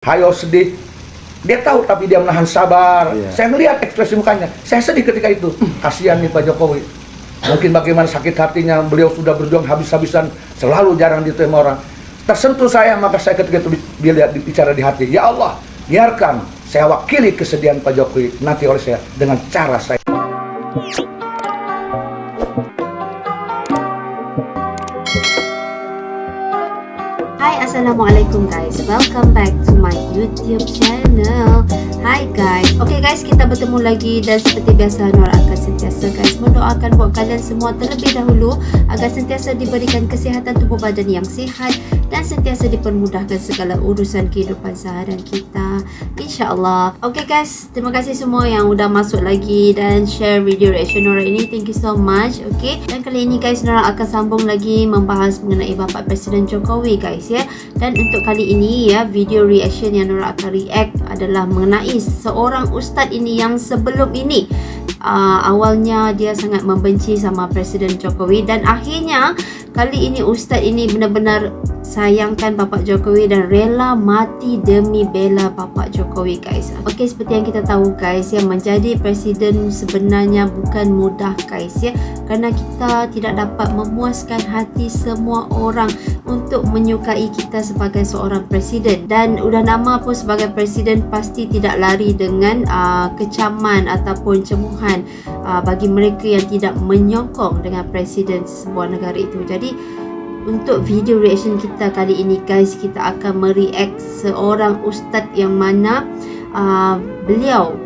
Hayo sedih, dia tahu tapi dia menahan sabar. Saya melihat ekspresi mukanya, saya sedih ketika itu. Kasihan nih Pak Jokowi, mungkin bagaimana sakit hatinya, beliau sudah berjuang habis-habisan, selalu jarang diterima orang. Tersentuh saya, maka saya ketika itu bicara di hati, ya Allah, biarkan saya wakili kesedihan Pak Jokowi nanti oleh saya dengan cara saya. Hai, assalamualaikum guys, welcome back to my YouTube channel. Hai guys, okay guys, kita bertemu lagi dan seperti biasa Nora akan sentiasa guys mendoakan buat kalian semua terlebih dahulu agar sentiasa diberikan kesihatan tubuh badan yang sihat dan sentiasa dipermudahkan segala urusan kehidupan seharian kita, insyaAllah. Okay guys, terima kasih semua yang udah masuk lagi dan share video reaction Nora ini, thank you so much. Okay, dan kali ini guys Nora akan sambung lagi membahas mengenai Bapak Presiden Jokowi guys ya. Dan untuk kali ini ya, video reaction yang Nora akan react adalah mengenai seorang ustaz ini yang sebelum ini awalnya dia sangat membenci sama Presiden Jokowi dan akhirnya kali ini ustaz ini benar-benar sayangkan Bapak Jokowi dan rela mati demi bela Bapak Jokowi guys. Okey, seperti yang kita tahu guys, yang menjadi presiden sebenarnya bukan mudah guys ya, kerana kita tidak dapat memuaskan hati semua orang untuk menyukai kita sebagai seorang presiden, dan udah nama pun sebagai presiden pasti tidak lari dengan kecaman ataupun cemuhan bagi mereka yang tidak menyokong dengan presiden sebuah negara itu. Jadi untuk video reaction kita kali ini guys, kita akan mereact seorang ustaz yang mana beliau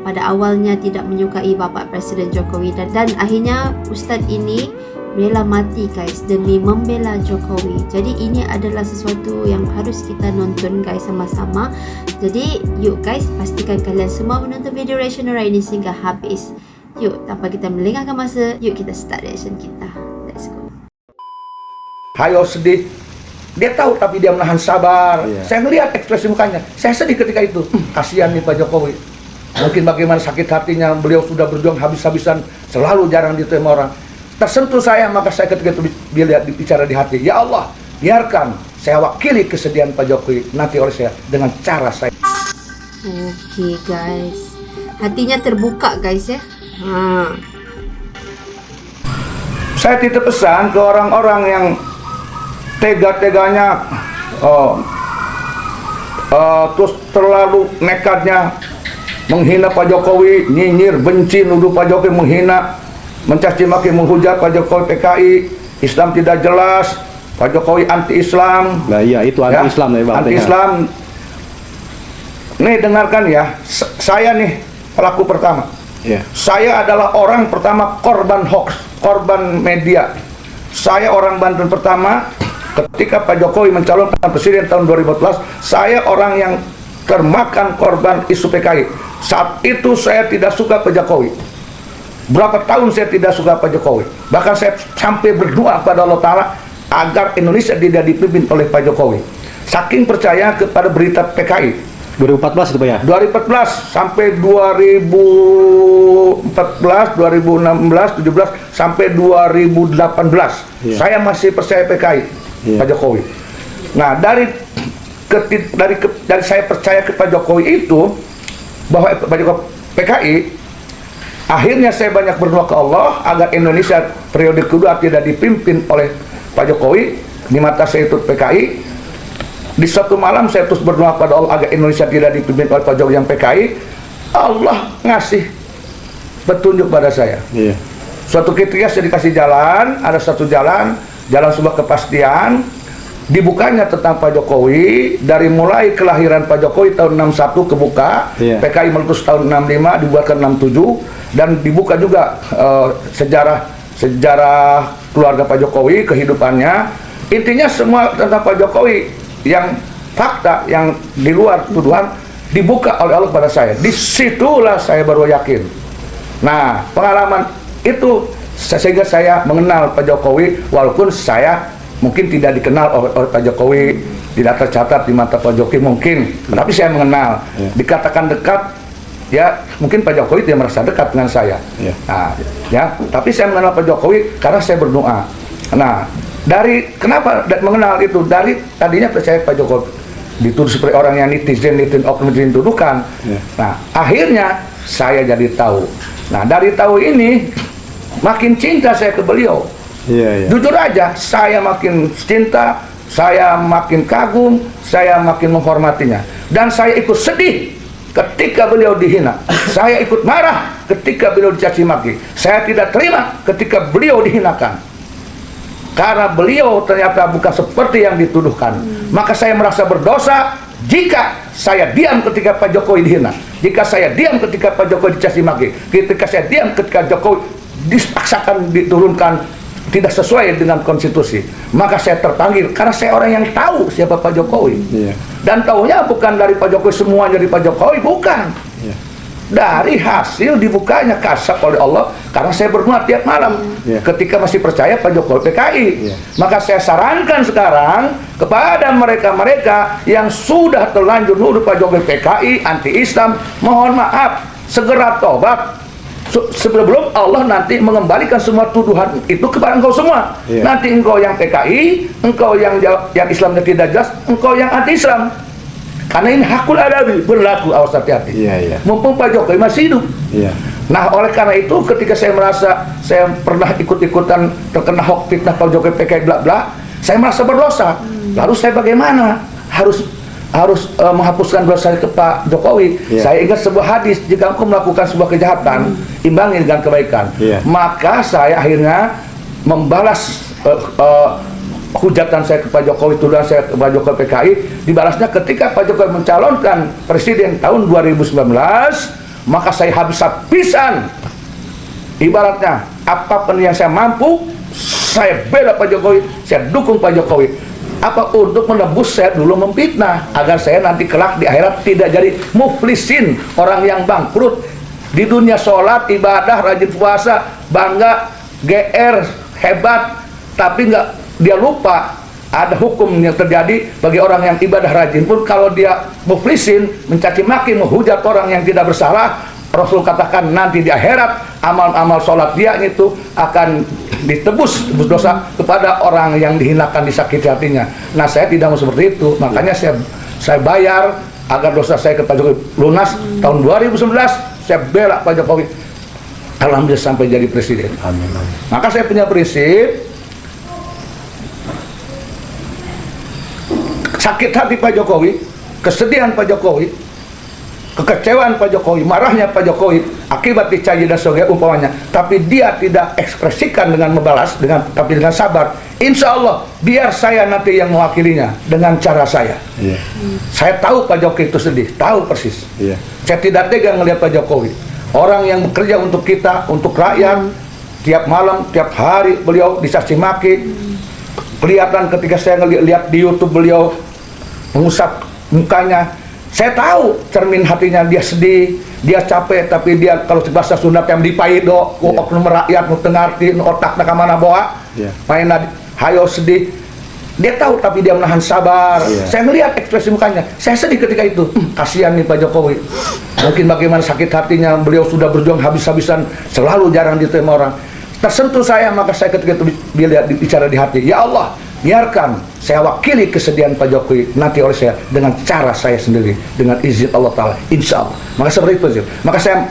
pada awalnya tidak menyukai Bapak Presiden Jokowi dan akhirnya ustaz ini rela mati guys demi membela Jokowi. Jadi ini adalah sesuatu yang harus kita nonton guys sama-sama. Jadi yuk guys, pastikan kalian semua menonton video reaction Nora ini sehingga habis. Yuk, tanpa kita melengahkan masa, yuk kita start reaction kita. Let's go. Hayo sedih, dia tahu tapi dia menahan sabar. Saya melihat ekspresi mukanya, saya sedih ketika itu. Kasihan nih Pak Jokowi, mungkin bagaimana sakit hatinya, beliau sudah berjuang habis-habisan, selalu jarang diterima orang. Tersentuh saya, maka saya ketika itu bicara di hati, ya Allah, biarkan saya wakili kesedihan Pak Jokowi nanti oleh saya dengan cara saya. Oke guys, hatinya terbuka guys ya. Saya titip pesan ke orang-orang yang tega-teganya terus terlalu nekatnya menghina Pak Jokowi, nyinyir, benci, nuduh Pak Jokowi, menghina, mencaci maki, menghujat Pak Jokowi PKI, Islam tidak jelas, Pak Jokowi anti-Islam. Nah iya, itu anti-Islam ya, anti-Islam. Nih dengarkan ya, saya nih pelaku pertama. Saya adalah orang pertama korban hoax, korban media. Saya orang Banten pertama ketika Pak Jokowi mencalonkan presiden tahun 2014. Saya orang yang termakan korban isu PKI. Saat itu saya tidak suka Pak Jokowi. Berapa tahun saya tidak suka Pak Jokowi. Bahkan saya sampai berdoa kepada Allah Ta'ala agar Indonesia tidak dipimpin oleh Pak Jokowi. Saking percaya kepada berita PKI. 2014 itu Pak ya? 2014 sampai 2014, 2016, 17 sampai 2018. Saya masih percaya PKI, Pak Jokowi. Nah, dari saya percaya ke Pak Jokowi itu, bahwa Pak Jokowi PKI, akhirnya saya banyak berdoa ke Allah agar Indonesia periode kedua tidak dipimpin oleh Pak Jokowi. Di mata saya itu PKI. Di suatu malam saya terus berdoa pada Allah agar Indonesia tidak dipimpin oleh Pak Jokowi yang PKI. Allah ngasih petunjuk pada saya. Suatu ketika saya dikasih jalan, ada satu jalan sebuah kepastian, dibukanya tentang Pak Jokowi. Dari mulai kelahiran Pak Jokowi tahun 61 kebuka, PKI meletus tahun 65, dibuatkan 67, dan dibuka juga sejarah keluarga Pak Jokowi, kehidupannya. Intinya semua tentang Pak Jokowi yang fakta, yang di luar tuduhan, dibuka oleh Allah pada saya. Disitulah saya baru yakin. Nah, pengalaman itu sehingga saya mengenal Pak Jokowi, walaupun saya mungkin tidak dikenal oleh Pak Jokowi, tidak tercatat di mata Pak Jokowi mungkin, tapi saya mengenal. Dikatakan dekat, ya mungkin Pak Jokowi tidak merasa dekat dengan saya. Nah, ya, tapi saya mengenal Pak Jokowi karena saya berdoa. Nah, dari kenapa mengenal itu, dari tadinya percaya Pak Jokowi dituduh seperti orang yang netizen oknum tuduhkan. Nah, akhirnya saya jadi tahu. Nah, dari tahu ini makin cinta saya ke beliau. Jujur aja, saya makin cinta, saya makin kagum, saya makin menghormatinya. Dan saya ikut sedih ketika beliau dihina. Saya ikut marah ketika beliau dicaci maki. Saya tidak terima ketika beliau dihinakan. Karena beliau ternyata bukan seperti yang dituduhkan. Maka saya merasa berdosa jika saya diam ketika Pak Jokowi dihina, jika saya diam ketika Pak Jokowi dicaci maki, ketika saya diam ketika Jokowi dipaksakan diturunkan tidak sesuai dengan konstitusi. Maka saya terpanggil karena saya orang yang tahu siapa Pak Jokowi. Dan tahunya bukan dari Pak Jokowi semuanya dari Pak Jokowi, bukan. Dari hasil dibukanya kasab oleh Allah, karena saya berdoa tiap malam ketika masih percaya Pak Jokowi PKI. Maka saya sarankan sekarang kepada mereka-mereka yang sudah terlanjur nuduh Pak Jokowi PKI, anti Islam, mohon maaf, segera tobat sebelum Allah nanti mengembalikan semua tuduhan itu kepada engkau semua. Nanti engkau yang PKI, engkau yang Islamnya tidak jelas, engkau yang anti Islam. Karena ini hakul adabi berlaku, awas hati-hati. Mumpung Pak Jokowi masih hidup. Nah, oleh karena itu ketika saya merasa saya pernah ikut-ikutan terkena hoax fitnah Pak Jokowi PKI bla bla, saya merasa berdosa. Lalu saya bagaimana? Harus menghapuskan dosa ke Pak Jokowi. Saya ingat sebuah hadis, jika engkau melakukan sebuah kejahatan, imbangi dengan kebaikan. Maka saya akhirnya membalas hujatan saya ke Pak Jokowi, tuduhan saya ke Pak Jokowi PKI, dibalasnya ketika Pak Jokowi mencalonkan presiden tahun 2019, maka saya habis-habisan, ibaratnya apapun yang saya mampu, saya bela Pak Jokowi, saya dukung Pak Jokowi. Apa untuk menebus saya dulu memfitnah, agar saya nanti kelak di akhirat tidak jadi muflisin, orang yang bangkrut di dunia, sholat, ibadah, rajin puasa, bangga, GR, hebat, tapi dia lupa ada hukum yang terjadi bagi orang yang ibadah rajin pun. Kalau dia muflisin, mencaci maki, menghujat orang yang tidak bersalah, Rasul katakan nanti di akhirat amal-amal sholat dia itu akan ditebus dosa kepada orang yang dihinakan, disakiti hatinya. Nah, saya tidak mau seperti itu. Makanya saya bayar agar dosa saya ke Pak Jokowi lunas. Tahun 2011 saya bela Pak Jokowi, alhamdulillah sampai jadi presiden. Amin. Maka saya punya prinsip, sakit hati Pak Jokowi, kesedihan Pak Jokowi, kekecewaan Pak Jokowi, marahnya Pak Jokowi akibat dicaci dan sebagainya umpamanya, tapi dia tidak ekspresikan dengan membalas, tapi dengan sabar. Insya Allah biar saya nanti yang mewakilinya dengan cara saya. Saya tahu Pak Jokowi itu sedih, tahu persis. Saya tidak tega melihat Pak Jokowi, orang yang bekerja untuk kita, untuk rakyat, tiap malam, tiap hari beliau dicaci maki. Kelihatan ketika saya lihat di YouTube beliau mengusap mukanya, saya tahu cermin hatinya, dia sedih, dia capek, tapi dia kalau bahasa Sunda yang dipaido, oknum rakyat, ngerti, otak nak mana bawa, main hayo sedih, dia tahu tapi dia menahan sabar. Saya melihat ekspresi mukanya, saya sedih ketika itu. Kasihan nih Pak Jokowi, mungkin bagaimana sakit hatinya, beliau sudah berjuang habis-habisan, selalu jarang diterima orang. Tersentuh saya, maka saya ketika itu bicara di hati, ya Allah, biarkan saya wakili kesedihan Pak Jokowi nanti oleh saya dengan cara saya sendiri, dengan izin Allah Ta'ala, insya Allah. Maka seperti itu. Maka saya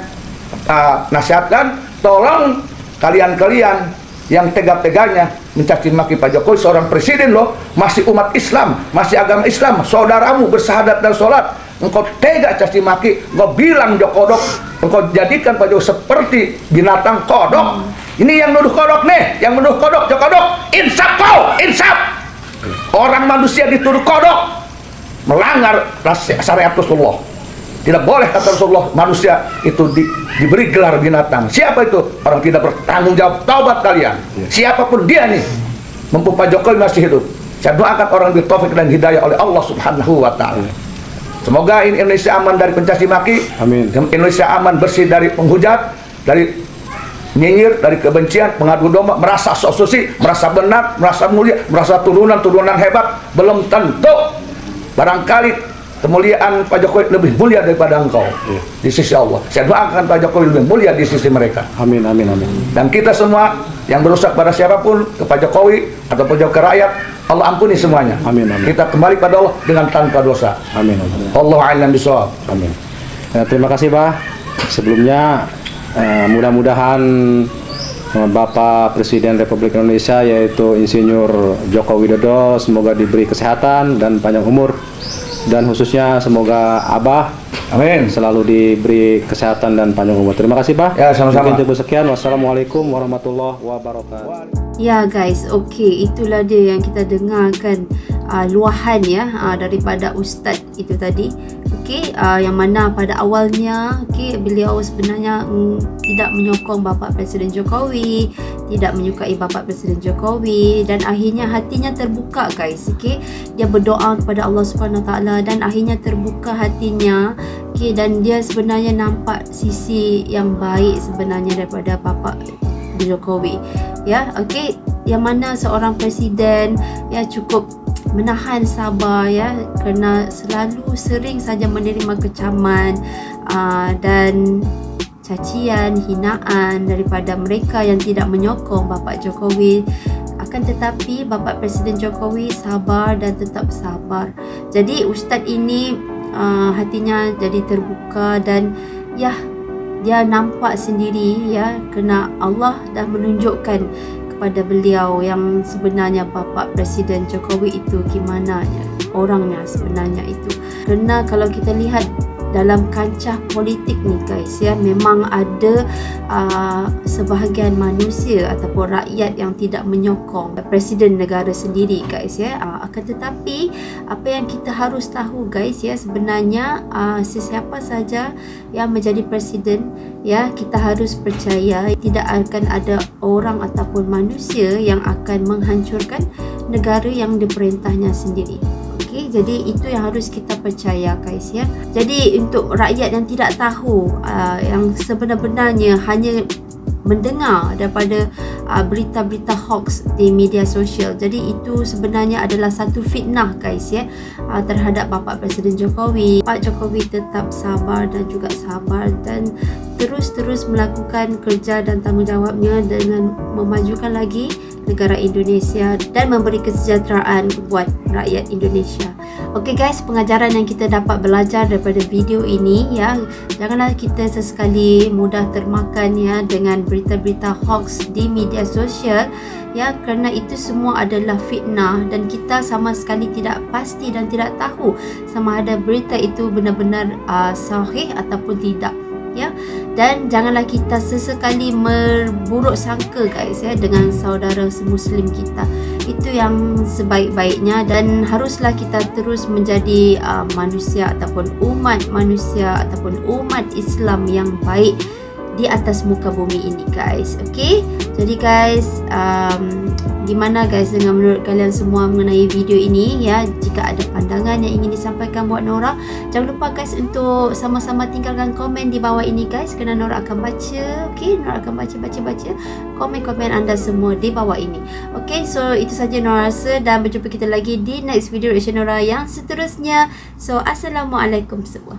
nasihatkan, tolong kalian-kalian yang tega-teganya mencaci maki Pak Jokowi, seorang presiden loh, masih umat Islam, masih agama Islam, saudaramu bersahadat dan sholat, engkau tega caci maki, engkau bilang Jokodok, engkau jadikan Pak Jokowi seperti binatang kodok. Ini yang nuduh kodok nih, yang menuduh kodok, Jokodok, insaf kau, insaf. Orang manusia dituduh kodok, melanggar syariat Rasulullah. Tidak boleh kata Rasulullah manusia itu diberi gelar binatang. Siapa itu? Orang tidak bertanggung jawab, taubat kalian. Siapapun dia nih, mumpung Pak Jokowi masih hidup, saya doakan orang diberi taufik dan hidayah oleh Allah Subhanahu wa Ta'ala. Semoga Indonesia aman dari pencaci maki. Amin. Indonesia aman bersih dari penghujat, dari nyinyir, dari kebencian, mengadu domba, merasa sok-suci, merasa benar, merasa mulia, merasa turunan hebat. Belum tentu. Barangkali kemuliaan Pak Jokowi lebih mulia daripada engkau di sisi Allah. Saya doakan Pak Jokowi lebih mulia di sisi mereka. Amin, amin, amin. Dan kita semua yang berusaha pada siapapun, ke Pak Jokowi atau ke rakyat, Allah ampuni semuanya. Amin, amin. Kita kembali pada Allah dengan tanpa dosa. Amin. Amin. Allahu a'lam bishawab. Amin. Terima kasih Pak. Sebelumnya mudah-mudahan Bapak Presiden Republik Indonesia yaitu Insinyur Joko Widodo semoga diberi kesehatan dan panjang umur, dan khususnya semoga Abah Amin. selalu diberi kesehatan dan panjang umur. Terima kasih Pak. Ya, sama-sama. Mungkin cukup sekian. Wassalamualaikum warahmatullahi wabarakatuh. Ya guys, okey, itulah dia yang kita dengarkan luahan ya daripada Ustaz itu tadi. Okey, yang mana pada awalnya beliau sebenarnya tidak menyokong Bapak Presiden Jokowi, tidak menyukai Bapak Presiden Jokowi, dan akhirnya hatinya terbuka guys. Okey, dia berdoa kepada Allah Subhanahu Taala dan akhirnya terbuka hatinya. Okey, dan dia sebenarnya nampak sisi yang baik sebenarnya daripada Bapak Jokowi. Ya, okey, yang mana seorang presiden ya cukup menahan sabar ya, kerana selalu sering saja menerima kecaman dan cacian, hinaan daripada mereka yang tidak menyokong Bapak Jokowi. Akan tetapi Bapak Presiden Jokowi sabar dan tetap sabar. Jadi Ustaz ini hatinya jadi terbuka dan ya, dia nampak sendiri ya, kerana Allah dah menunjukkan kepada beliau yang sebenarnya Bapak Presiden Jokowi itu gimana ya, orangnya sebenarnya itu. Kerana kalau kita lihat dalam kancah politik ni guys ya, memang ada sebahagian manusia ataupun rakyat yang tidak menyokong presiden negara sendiri guys ya. Akan tetapi apa yang kita harus tahu guys ya, sebenarnya sesiapa saja yang menjadi presiden ya, kita harus percaya tidak akan ada orang ataupun manusia yang akan menghancurkan negara yang diperintahnya sendiri. Jadi itu yang harus kita percaya guys ya. Jadi untuk rakyat yang tidak tahu, yang sebenar-benarnya hanya mendengar daripada berita-berita hoax di media sosial, jadi itu sebenarnya adalah satu fitnah guys ya terhadap Bapak Presiden Jokowi. Pak Jokowi tetap sabar dan juga sabar dan terus melakukan kerja dan tanggungjawabnya dengan memajukan lagi negara Indonesia dan memberi kesejahteraan buat rakyat Indonesia. Okey guys, pengajaran yang kita dapat belajar daripada video ini ya, janganlah kita sesekali mudah termakan ya dengan berita-berita hoax di media sosial ya, kerana itu semua adalah fitnah dan kita sama sekali tidak pasti dan tidak tahu sama ada berita itu benar-benar sahih ataupun tidak ya. Dan janganlah kita sesekali berburuk sangka guys ya dengan saudara semuslim kita. Itu yang sebaik-baiknya, dan haruslah kita terus menjadi manusia ataupun umat manusia ataupun umat Islam yang baik di atas muka bumi ini guys. Okey, jadi guys, gimana guys dengan menurut kalian semua mengenai video ini ya? Jika ada pandangan yang ingin disampaikan buat Nora, jangan lupa guys untuk sama-sama tinggalkan komen di bawah ini guys, kerana Nora akan baca. Okey, Nora akan baca komen-komen anda semua di bawah ini. Okey, so itu saja Nora rasa, dan berjumpa kita lagi di next video reaction Nora yang seterusnya. So assalamualaikum semua.